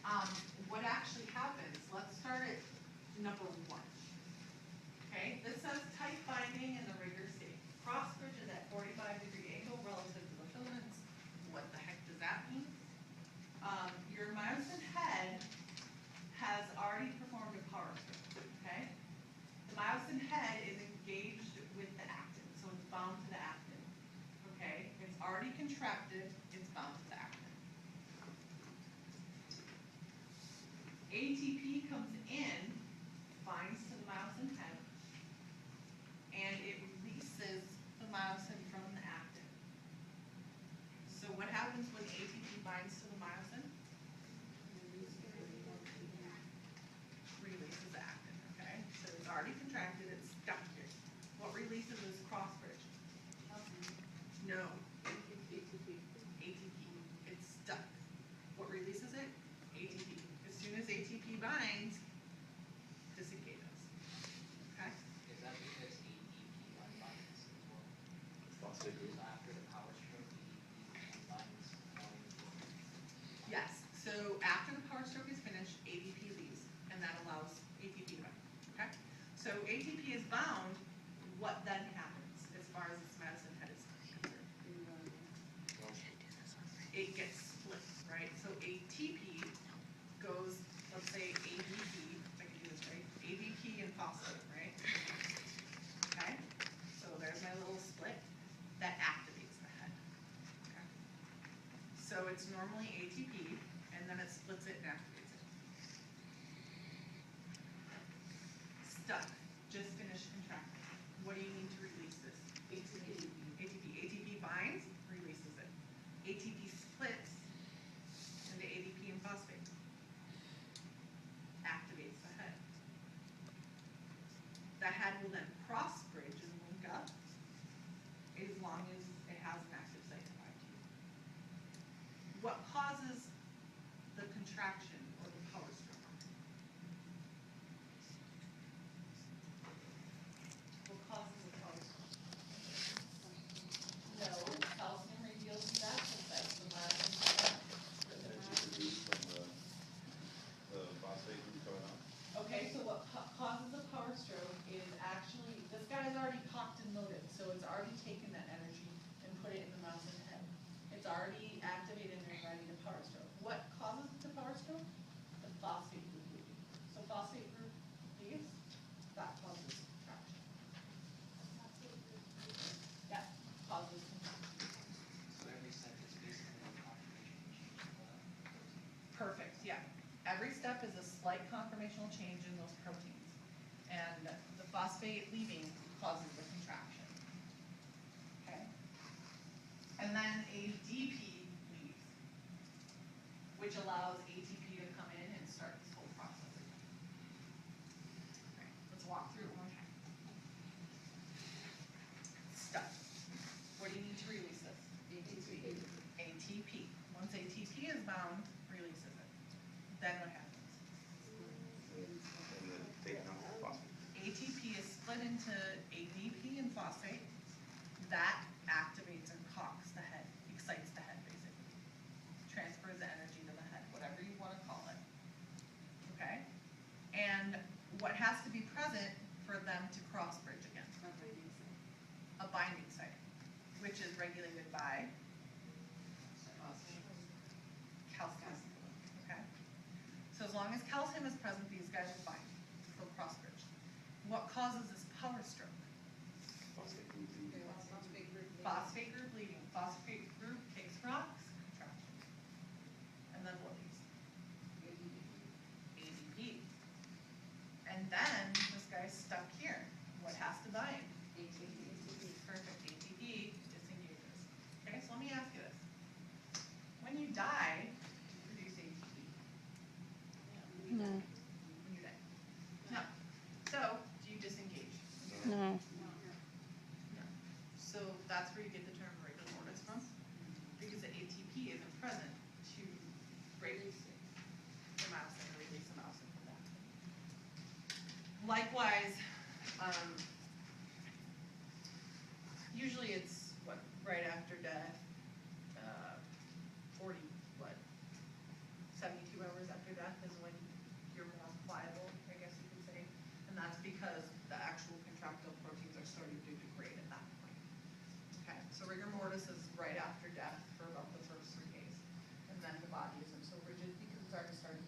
What actually happens, let's start at number 1. Okay, this says tight binding in the rigor state. Cross bridge is at 45-degree angle relative to the filaments. What the heck does that mean? Your myosin head has already performed a power stroke, okay? The myosin head is engaged with the actin, so it's bound to the actin, okay? It's already contracted, it's bound to the actin. ATP comes in, binds to the myosin head, and it releases the myosin from the actin. So what happens when ATP binds to the myosin? Releases the actin, okay? So it's already contracted, it's stuck here. What releases is cross bridge? No. ATP. It's stuck. What releases it? ATP. As soon as ATP binds, disengages. Okay? Is that because ATP unbinds as well? Phosphate group. So after the power stroke, ATP unbinds more. Yes. So after the power stroke is finished, ATP leaves, and that allows ATP to bind. Okay? So ATP is bound. What then happens as far as this myosin head is concerned? It gets split, right? So ATP goes, let's say ADP, if I can do this right, ADP and phosphate, right? Okay? So there's my little split that activates the head. Okay? So it's normally ATP, and then it splits it and activates it. Stuck, just finished contracting. What do you need to release this? ATP. ATP binds, releases it. ATP splits into ADP and phosphate. Activates the head. The head will then cross bridge and link up as long as it has an active site of IQ. What causes the contraction or the power stroke? What causes the power stroke? No, calcium reveals the active site. The The phosphate group going on. Okay, so what causes a power stroke is actually, this guy is already cocked and loaded, so it's already taken that energy and put it in the myosin head. It's already activated and ready to power stroke. What causes the power stroke? The phosphate group leaving. So phosphate group leaves, that causes contraction. Yeah, causes contraction. So every step is basically a confirmation change of the protein. Perfect, yeah. Every step is a slight conformational change in those proteins. And the phosphate leaving causes the contraction. Okay? And then ADP leaves, which allows ATP to come in and start this whole process again. Okay, let's walk through it one more time. Stuck. What do you need to release this? ATP. ATP. Once ATP is bound, releases it. Then what happens? And then taking off the phosphate. ATP is split into ADP and phosphate. That activates and cocks the head, excites the head basically. Transfers the energy to the head, whatever you want to call it. Okay? And what has to be present for them to cross bridge again? A binding site, which is regulated by calcium. Okay? So as long as calcium is present, these guys will bind. They'll cross bridge. What causes this power stroke? Phosphate group leaving. Phosphate group leaving. Phosphate group takes rocks, contraction. And then what leaves? ADP. And then this guy's stuck here. What has to bind? ATP. Perfect. ATP disengages. Okay, so let me ask you this. When you die, you produce ATP. No. When you die. No. So, do you disengage? No. No. So that's where you get the term rigor mortis from, because the ATP isn't present to break the myosin or release the myosin from that. Likewise, usually it's what, right after death, 72 hours after death. death is when you're more pliable, I guess you could say. And that's because the actual contractile proteins are starting to degrade at that point. Okay, so rigor mortis is right after death for about the first 3 days. And then the body isn't so rigid because it's already starting to